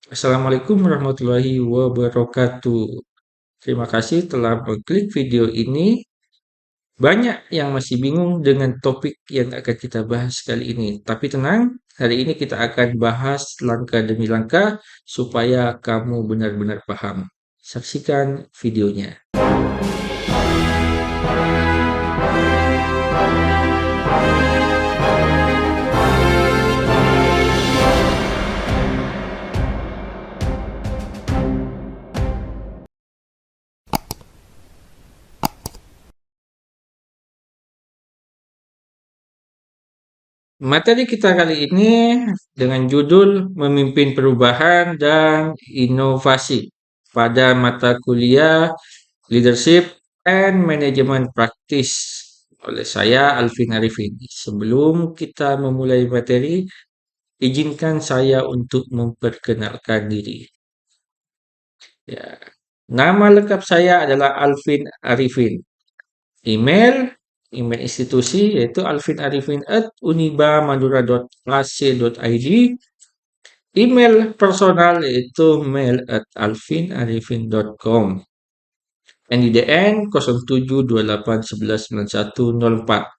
Assalamualaikum warahmatullahi wabarakatuh. Terima kasih telah mengklik video ini. Banyak yang masih bingung dengan topik yang akan kita bahas kali ini. Tapi tenang, hari ini kita akan bahas langkah demi langkah supaya kamu benar-benar paham. Saksikan videonya. Materi kita kali ini dengan judul Memimpin Perubahan dan Inovasi pada mata kuliah Leadership and Management Practice oleh saya Alvin Arifin. Sebelum kita memulai materi, izinkan saya untuk memperkenalkan diri. Ya. Nama lengkap saya adalah Alvin Arifin. Email institusi yaitu alvinarifin@unibamadura.ac.id. Email personal yaitu mail@alvinarifin.com. NIDN 0728119104.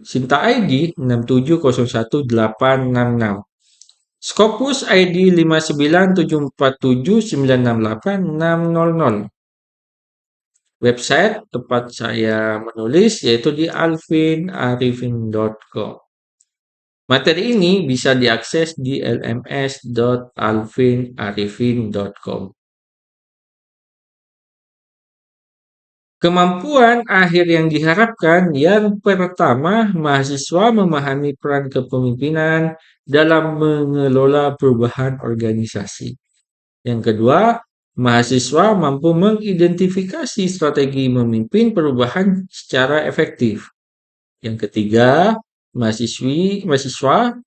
Sinta ID 67011866. Scopus ID 597479686000. Website tempat saya menulis yaitu di alvinarifin.com. Materi ini bisa diakses di lms.alvinarifin.com. Kemampuan akhir yang diharapkan yang pertama, mahasiswa memahami peran kepemimpinan dalam mengelola perubahan organisasi. Yang kedua, mahasiswa mampu mengidentifikasi strategi memimpin perubahan secara efektif. Yang ketiga, mahasiswa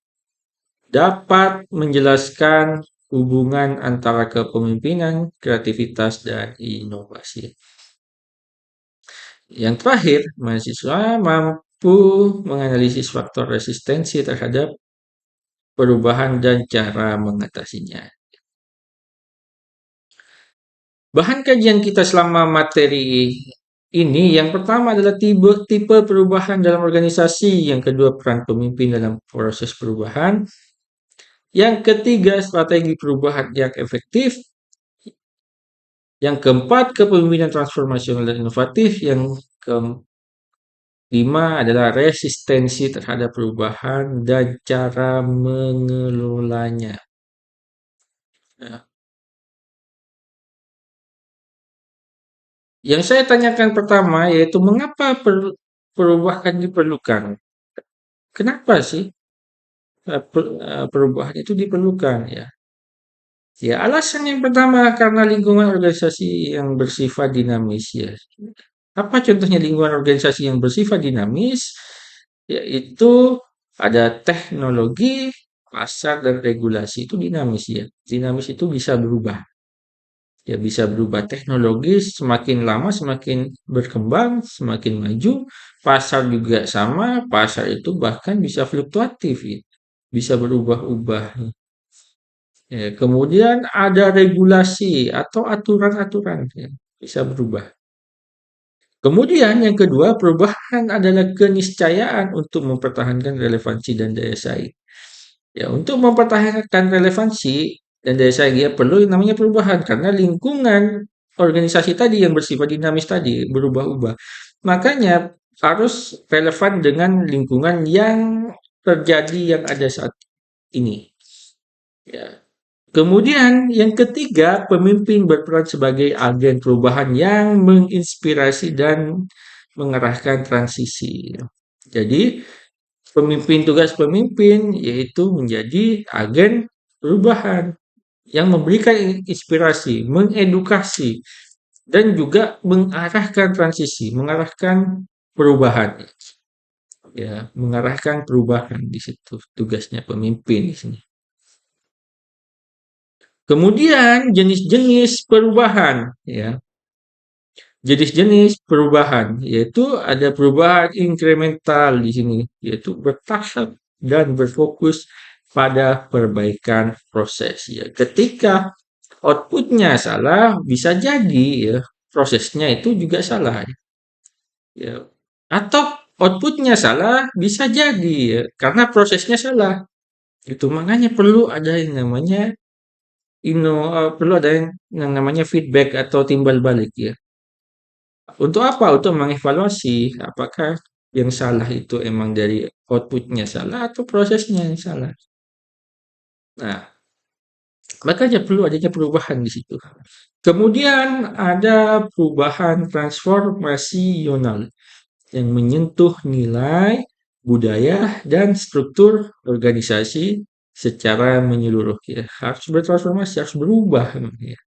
dapat menjelaskan hubungan antara kepemimpinan, kreativitas, dan inovasi. Yang terakhir, mahasiswa mampu menganalisis faktor resistensi terhadap perubahan dan cara mengatasinya. Bahan kajian kita selama materi ini yang pertama adalah tipe perubahan dalam organisasi, yang kedua peran pemimpin dalam proses perubahan, yang ketiga strategi perubahan yang efektif, yang keempat kepemimpinan transformasional dan inovatif, yang kelima adalah resistensi terhadap perubahan dan cara mengelolanya. Nah, yang saya tanyakan pertama yaitu mengapa perubahan diperlukan? Kenapa sih perubahan itu diperlukan ya? Ya, alasan yang pertama karena lingkungan organisasi yang bersifat dinamis ya. Apa contohnya lingkungan organisasi yang bersifat dinamis? Yaitu ada teknologi, pasar, dan regulasi itu dinamis ya. Dinamis itu bisa berubah. Ya bisa berubah teknologi semakin lama semakin berkembang, semakin maju. Pasar juga sama, pasar itu bahkan bisa fluktuatif ya. Bisa berubah-ubah. Ya, kemudian ada regulasi atau aturan-aturan ya, bisa berubah. Kemudian yang kedua, perubahan adalah keniscayaan untuk mempertahankan relevansi dan daya saing. Ya, untuk mempertahankan relevansi dan daya saing ya perlu yang namanya perubahan karena lingkungan organisasi tadi yang bersifat dinamis tadi berubah-ubah. Makanya harus relevan dengan lingkungan yang terjadi yang ada saat ini. Ya. Kemudian yang ketiga, pemimpin berperan sebagai agen perubahan yang menginspirasi dan mengarahkan transisi. Jadi, tugas pemimpin yaitu menjadi agen perubahan yang memberikan inspirasi, mengedukasi, dan juga mengarahkan transisi, mengarahkan perubahan. Ya, mengarahkan perubahan di situ tugasnya pemimpin di sini. Kemudian jenis-jenis perubahan ya. Jenis-jenis perubahan yaitu ada perubahan inkremental di sini yaitu bertahap dan berfokus pada perbaikan proses ya. Ketika outputnya salah, bisa jadi ya prosesnya itu juga salah ya. Atau outputnya salah, bisa jadi ya karena prosesnya salah. Itu makanya perlu ada yang namanya perlu ada yang namanya feedback atau timbal balik ya. Untuk apa? Untuk mengevaluasi apakah yang salah itu emang dari outputnya salah atau prosesnya yang salah. Nah, makanya perlu adanya perubahan di situ. Kemudian ada perubahan transformasional yang menyentuh nilai, budaya, dan struktur organisasi secara menyeluruh ya. Harus bertransformasi, harus berubah ya.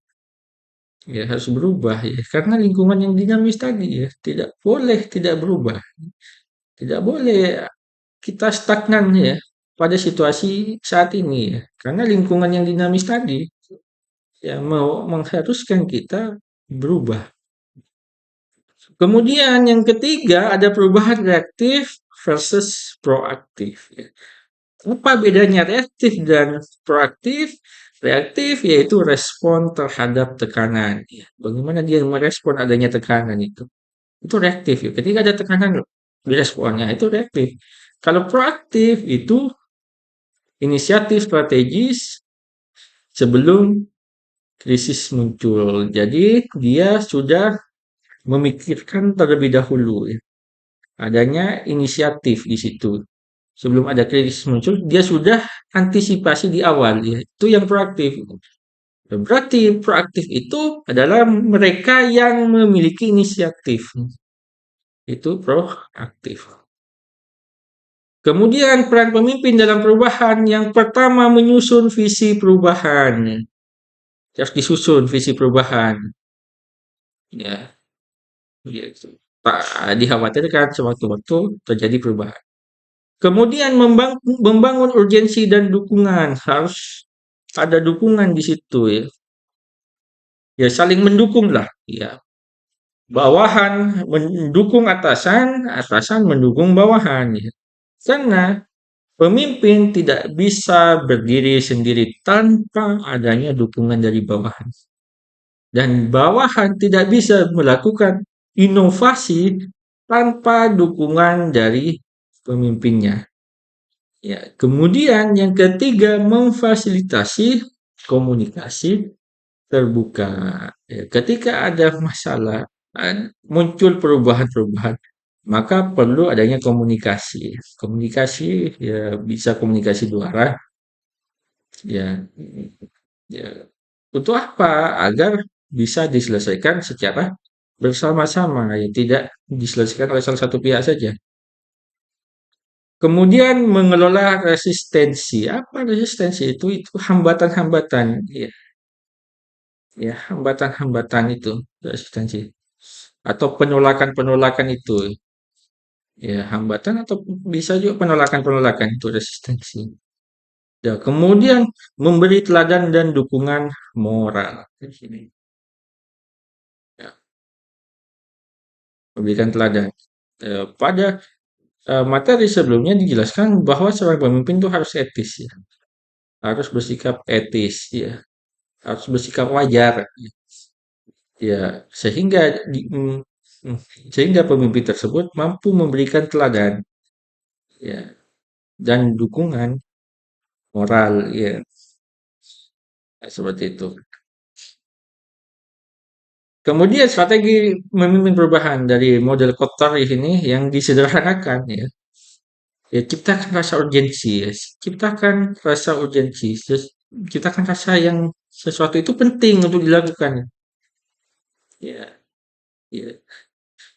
Ya harus berubah ya. Karena lingkungan yang dinamis tadi ya, tidak boleh tidak berubah. Tidak boleh kita stagnan ya pada situasi saat ini ya. Karena lingkungan yang dinamis tadi ya mau mengharuskan kita berubah. Kemudian yang ketiga ada perubahan reaktif versus proaktif ya. Apa bedanya reaktif dan proaktif? Reaktif yaitu respon terhadap tekanan ya. Bagaimana dia merespon adanya tekanan itu? Itu reaktif ya. Ketika ada tekanan diresponnya itu reaktif. Kalau proaktif itu inisiatif strategis sebelum krisis muncul. Jadi dia sudah memikirkan terlebih dahulu ya. Adanya inisiatif di situ. Sebelum ada krisis muncul, dia sudah antisipasi di awal ya. Itu yang proaktif. Berarti proaktif itu adalah mereka yang memiliki inisiatif. Itu proaktif. Kemudian peran pemimpin dalam perubahan yang pertama menyusun visi perubahan. Harus disusun visi perubahan. Ya, ya itu. Tak dikhawatirkan sewaktu-waktu terjadi perubahan. Kemudian membangun urgensi dan dukungan. Harus ada dukungan di situ ya. Ya saling mendukung lah. Ya, bawahan mendukung atasan, atasan mendukung bawahan ya. Karena pemimpin tidak bisa berdiri sendiri tanpa adanya dukungan dari bawahan. Dan bawahan tidak bisa melakukan inovasi tanpa dukungan dari pemimpinnya. Ya, kemudian yang ketiga memfasilitasi komunikasi terbuka. Ya, ketika ada masalah, muncul perubahan-perubahan, maka perlu adanya komunikasi. Komunikasi ya bisa komunikasi dua arah. Ya, ya. Untuk apa? Agar bisa diselesaikan secara bersama-sama, ya tidak diselesaikan oleh salah satu pihak saja. Kemudian mengelola resistensi. Apa resistensi itu? Itu hambatan-hambatan, ya, ya hambatan-hambatan itu resistensi atau penolakan-penolakan itu, ya hambatan atau bisa juga penolakan-penolakan itu resistensi. Ya, kemudian memberi teladan dan dukungan moral. Di sini. Ya, memberikan teladan. Pada materi sebelumnya dijelaskan bahwa seorang pemimpin itu harus etis ya, harus bersikap etis ya, harus bersikap wajar ya, sehingga pemimpin tersebut mampu memberikan teladan ya dan dukungan moral ya, seperti itu. Kemudian strategi memimpin perubahan dari model Kottar ini yang disederhanakan ya. Ya, ciptakan rasa urgensi ya. Ciptakan rasa urgensi. Ciptakan rasa yang sesuatu itu penting untuk dilakukan. Ya, ya.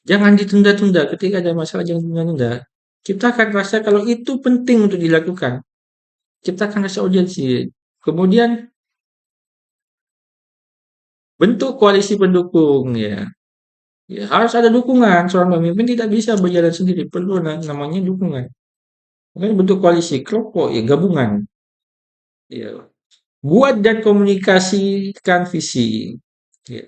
Jangan ditunda-tunda ketika ada masalah, jangan ditunda-tunda. Ciptakan rasa kalau itu penting untuk dilakukan. Ciptakan rasa urgensi. Kemudian bentuk koalisi pendukung ya. Ya, harus ada dukungan. Seorang pemimpin tidak bisa berjalan sendiri, perlu namanya dukungan. Makanya bentuk koalisi, kelompok ya, gabungan. Ya. Buat dan komunikasikan visi. Ya.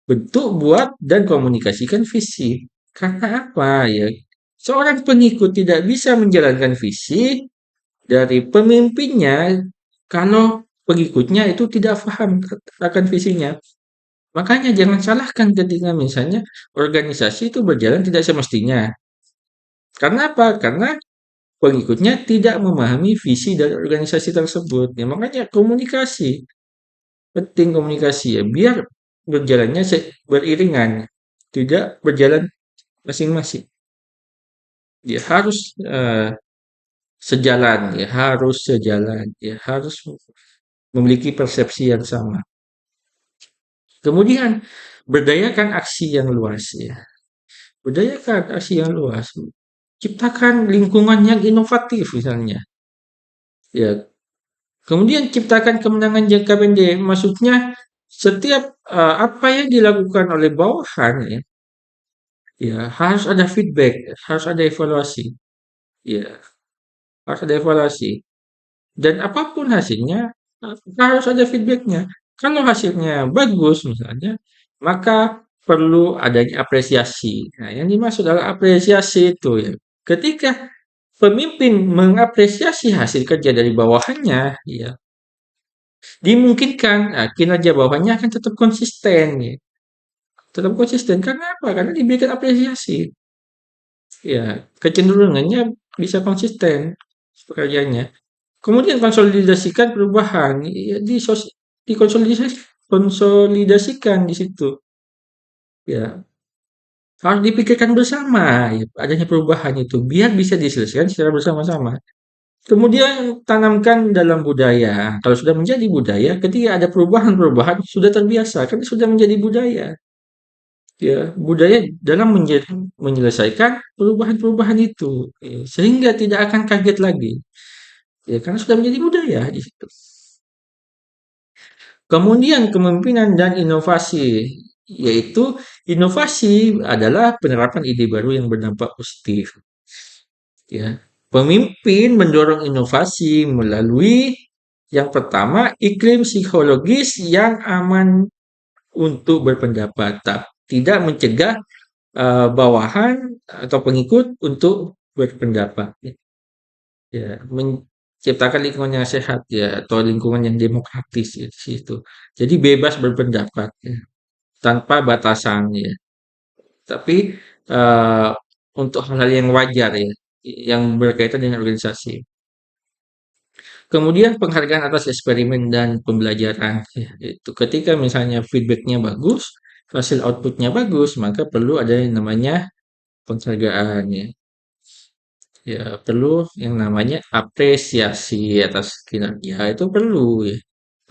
Bentuk, buat, dan komunikasikan visi. Karena apa ya? Seorang pengikut tidak bisa menjalankan visi dari pemimpinnya kalau pengikutnya itu tidak paham akan visinya. Makanya jangan salahkan ketika misalnya organisasi itu berjalan tidak semestinya. Karena apa? Karena pengikutnya tidak memahami visi dari organisasi tersebut. Ya, makanya komunikasi, penting komunikasi ya, biar berjalannya beriringan, tidak berjalan masing-masing. Ya harus sejalan, ya harus sejalan, ya harus memiliki persepsi yang sama. Kemudian berdayakan aksi yang luas ya. Berdayakan aksi yang luas. Ciptakan lingkungan yang inovatif misalnya. Ya, kemudian ciptakan kemenangan jangka pendek. Maksudnya setiap apa yang dilakukan oleh bawahan ya, ya harus ada feedback, harus ada evaluasi. Ya, harus ada evaluasi. Dan apapun hasilnya harus ada feedbacknya. Kalau hasilnya bagus misalnya, maka perlu adanya apresiasi. Nah, yang dimaksud adalah apresiasi itu ya. Ketika pemimpin mengapresiasi hasil kerja dari bawahannya, ya dimungkinkan kinerja bawahannya akan tetap konsisten, ya. Tetap konsisten karena apa? Karena diberikan apresiasi. Ya, kecenderungannya bisa konsisten pekerjaannya. Kemudian konsolidasikan perubahan, ya, konsolidasikan di situ. Ya, harus dipikirkan bersama ya, adanya perubahan itu biar bisa diselesaikan secara bersama-sama. Kemudian tanamkan dalam budaya. Kalau sudah menjadi budaya, ketika ada perubahan-perubahan sudah terbiasa, kan sudah menjadi budaya. Ya, budaya dalam menyelesaikan perubahan-perubahan itu, ya, sehingga tidak akan kaget lagi. Ya, karena sudah menjadi budaya di situ. Kemudian kepemimpinan dan inovasi, yaitu inovasi adalah penerapan ide baru yang berdampak positif. Ya, pemimpin mendorong inovasi melalui yang pertama iklim psikologis yang aman untuk berpendapat, tidak mencegah bawahan atau pengikut untuk berpendapat. Ya, menciptakan lingkungan yang sehat ya atau lingkungan yang demokratis ya di situ. Jadi bebas berpendapat ya, tanpa batasan ya. Tapi eh, untuk hal-hal yang wajar ya, yang berkaitan dengan organisasi. Kemudian penghargaan atas eksperimen dan pembelajaran ya, itu ketika misalnya feedbacknya bagus, hasil outputnya bagus, maka perlu ada yang namanya penghargaan ya. Ya, perlu yang namanya apresiasi atas kinerja itu perlu ya.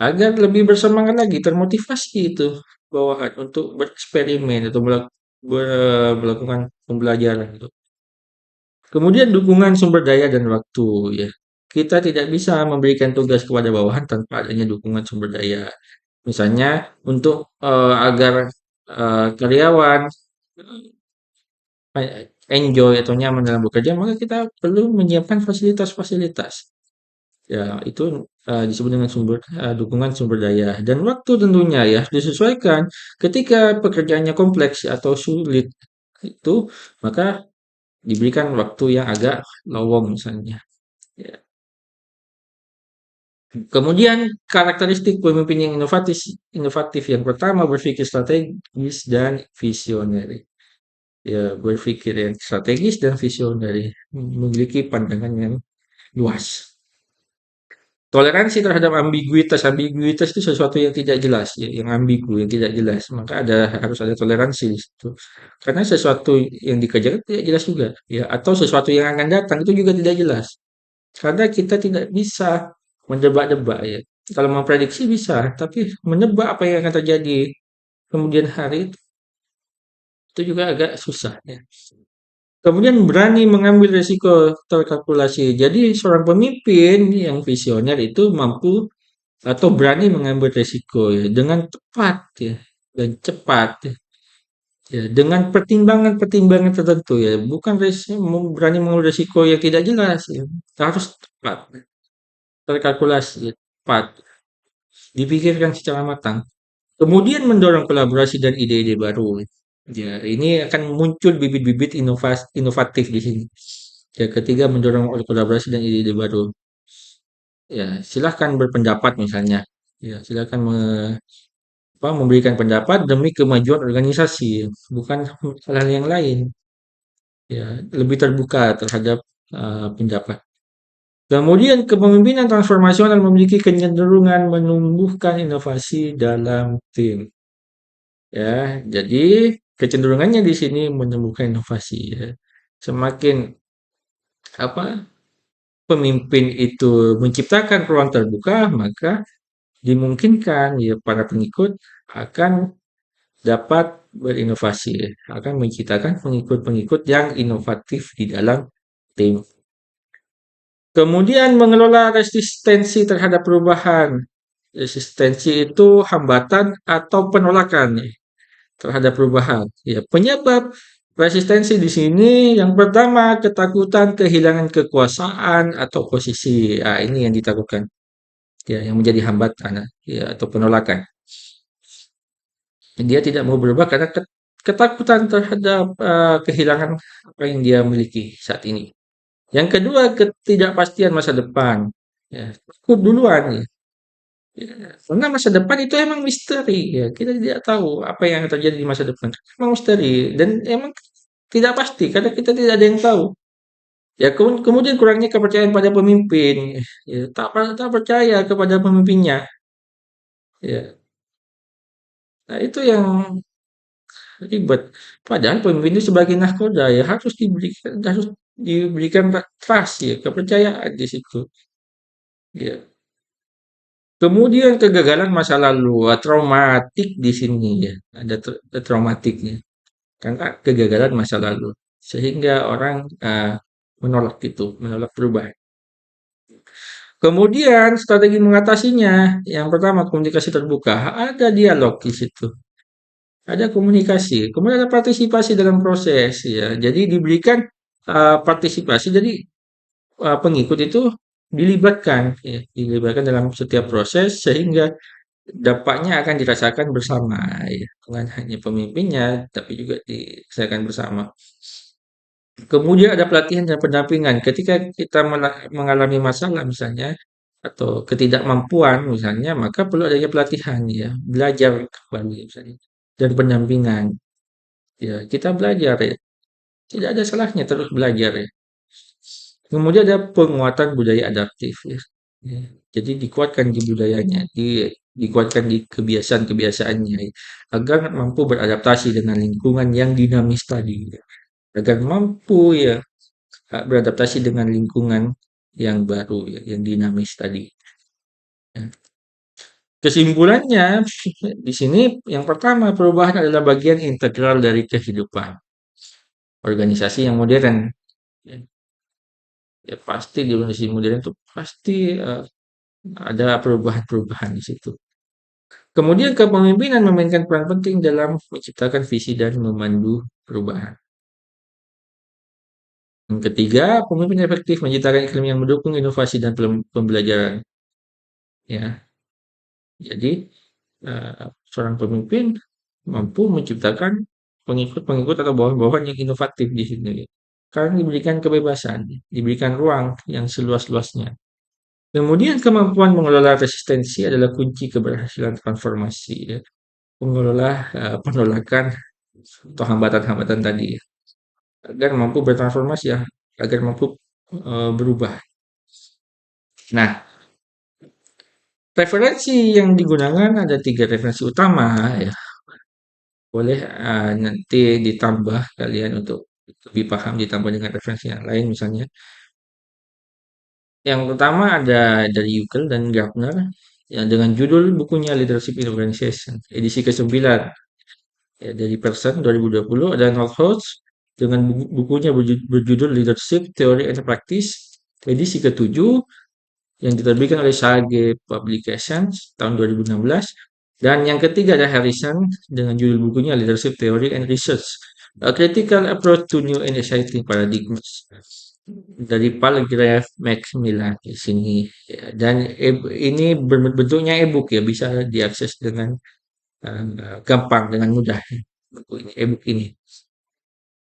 Agar lebih bersemangat lagi, termotivasi itu bawahan untuk bereksperimen atau melakukan pembelajaran itu. Kemudian dukungan sumber daya dan waktu ya. Kita tidak bisa memberikan tugas kepada bawahan tanpa adanya dukungan sumber daya. Misalnya untuk agar karyawan enjoy atau nyaman dalam bekerja, maka kita perlu menyiapkan fasilitas-fasilitas. Ya, itu disebut dengan dukungan sumber daya dan waktu tentunya ya disesuaikan. Ketika pekerjaannya kompleks atau sulit itu, maka diberikan waktu yang agak lowong misalnya. Ya. Kemudian karakteristik pemimpin yang inovatif yang pertama berpikir strategis dan visioner. Ya, berpikir yang strategis dan visioner, memiliki pandangan yang luas. Toleransi terhadap ambiguitas. Ambiguitas itu sesuatu yang tidak jelas, ya, yang ambigu, yang tidak jelas. Maka harus ada toleransi di situ. Karena sesuatu yang dikerjakan tidak jelas juga, ya, atau sesuatu yang akan datang itu juga tidak jelas. Karena kita tidak bisa menebak-nebak ya. Kalau memprediksi bisa, tapi menebak apa yang akan terjadi kemudian hari itu juga agak susah ya. Kemudian berani mengambil risiko terkalkulasi. Jadi seorang pemimpin yang visioner itu mampu atau berani mengambil risiko ya dengan tepat ya dan cepat ya. Ya, dengan pertimbangan-pertimbangan tertentu ya, bukan berani mengambil risiko yang tidak jelas ya. Harus tepat, terkalkulasi, ya, tepat, dipikirkan secara matang. Kemudian mendorong kolaborasi dan ide-ide baru. Ya, ini akan muncul bibit-bibit inovatif di sini. Ya, ketiga mendorong kolaborasi dan ide-ide baru. Ya, silahkan berpendapat misalnya. Ya, silahkan memberikan pendapat demi kemajuan organisasi, bukan hal-hal yang lain. Ya, lebih terbuka terhadap pendapat. Kemudian kepemimpinan transformasional memiliki kecenderungan menumbuhkan inovasi dalam tim. Ya, jadi kecenderungannya di sini menumbuhkan inovasi. Ya. Semakin apa pemimpin itu menciptakan ruang terbuka, maka dimungkinkan ya para pengikut akan dapat berinovasi, ya. Akan menciptakan pengikut-pengikut yang inovatif di dalam tim. Kemudian mengelola resistensi terhadap perubahan. Resistensi itu hambatan atau penolakan ya, terhadap perubahan. Ya, penyebab resistensi di sini yang pertama ketakutan kehilangan kekuasaan atau posisi. Ah, ini yang ditakutkan. Ya, yang menjadi hambatan ya, atau penolakan. Dia tidak mau berubah karena ketakutan terhadap kehilangan apa yang dia miliki saat ini. Yang kedua, ketidakpastian masa depan. Ya, takut duluan ya. Ya, karena masa depan itu emang misteri ya. Kita tidak tahu apa yang akan terjadi di masa depan. Emang misteri dan emang tidak pasti karena kita tidak ada yang tahu. Ya, kemudian kurangnya kepercayaan pada pemimpin. Ya, tak percaya kepada pemimpinnya. Ya, nah itu yang ribet. Padahal pemimpin itu sebagai nahkoda ya harus diberikan trust ya, kepercayaan di situ. Ya. Kemudian kegagalan masa lalu, traumatik di sini ya, ada traumatiknya karena kegagalan masa lalu sehingga orang menolak itu, menolak perubahan. Kemudian strategi mengatasinya, yang pertama komunikasi terbuka, ada dialog di situ. Ada komunikasi, kemudian ada partisipasi dalam proses ya. Jadi diberikan partisipasi, jadi pengikut itu dilibatkan, ya, dilibatkan dalam setiap proses sehingga dampaknya akan dirasakan bersama, ya. Bukan hanya pemimpinnya, tapi juga dirasakan bersama. Kemudian ada pelatihan dan pendampingan. Ketika kita mengalami masalah misalnya atau ketidakmampuan misalnya, maka perlu adanya pelatihan ya, belajar kembali misalnya dan pendampingan. Ya, kita belajar ya. Tidak ada salahnya terus belajar ya. Kemudian ada penguatan budaya adaptif ya. Ya, jadi dikuatkan di budayanya, dikuatkan di kebiasaan-kebiasaannya ya, agar mampu beradaptasi dengan lingkungan yang dinamis tadi ya. Agar mampu ya beradaptasi dengan lingkungan yang baru ya, yang dinamis tadi. Ya. Kesimpulannya di sini yang pertama perubahan adalah bagian integral dari kehidupan organisasi yang modern. Ya, ya pasti di organisasi modern itu pasti ada perubahan-perubahan di situ. Kemudian kepemimpinan memainkan peran penting dalam menciptakan visi dan memandu perubahan. Yang ketiga, pemimpin efektif menciptakan iklim yang mendukung inovasi dan pembelajaran. Ya, jadi seorang pemimpin mampu menciptakan pengikut-pengikut atau bawahan-bawahan yang inovatif di sini. Karena diberikan kebebasan, diberikan ruang yang seluas-luasnya. Kemudian kemampuan mengelola resistensi adalah kunci keberhasilan transformasi. Ya. Mengelola penolakan atau hambatan-hambatan tadi ya, agar mampu bertransformasi ya, agar mampu berubah. Nah, referensi yang digunakan ada tiga referensi utama ya. Boleh nanti ditambah kalian untuk lebih paham ditambah dengan referensi yang lain misalnya. Yang pertama ada dari Yukel dan Gardner yang dengan judul bukunya Leadership in Organization edisi ke-9 ya, dari Person 2020. Ada Northouse dengan bukunya berjudul Leadership Theory and Practice edisi ke-7 yang diterbitkan oleh Sage Publications tahun 2016. Dan yang ketiga ada Harrison dengan judul bukunya Leadership Theory and Research, A Critical Approach to New and Exciting Paradigms dari Palgrave Macmillan di sini. Ya, dan ini bentuknya e-book ya, bisa diakses dengan gampang dengan mudah buku ini, e-book ini.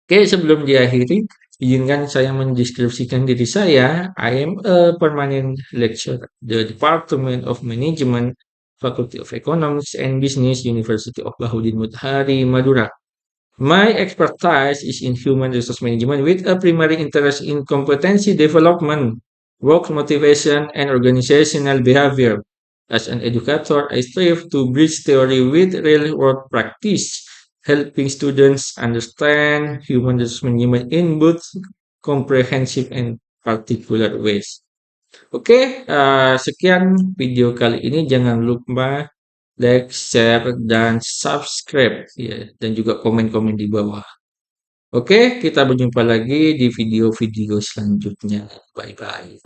Oke, sebelum diakhiri, Izinkan saya mendeskripsikan diri saya. I am a permanent lecturer, the Department of Management, Faculty of Economics and Business, University of Bahodin Mutahari, Madura. My expertise is in human resource management with a primary interest in competency development, work motivation, and organizational behavior. As an educator, I strive to bridge theory with real world practice, helping students understand human resource management in both comprehensive and particular ways. Oke, sekian video kali ini. Jangan lupa like, share, dan subscribe ya, dan juga komen-komen di bawah. Oke, kita berjumpa lagi di video-video selanjutnya. Bye bye.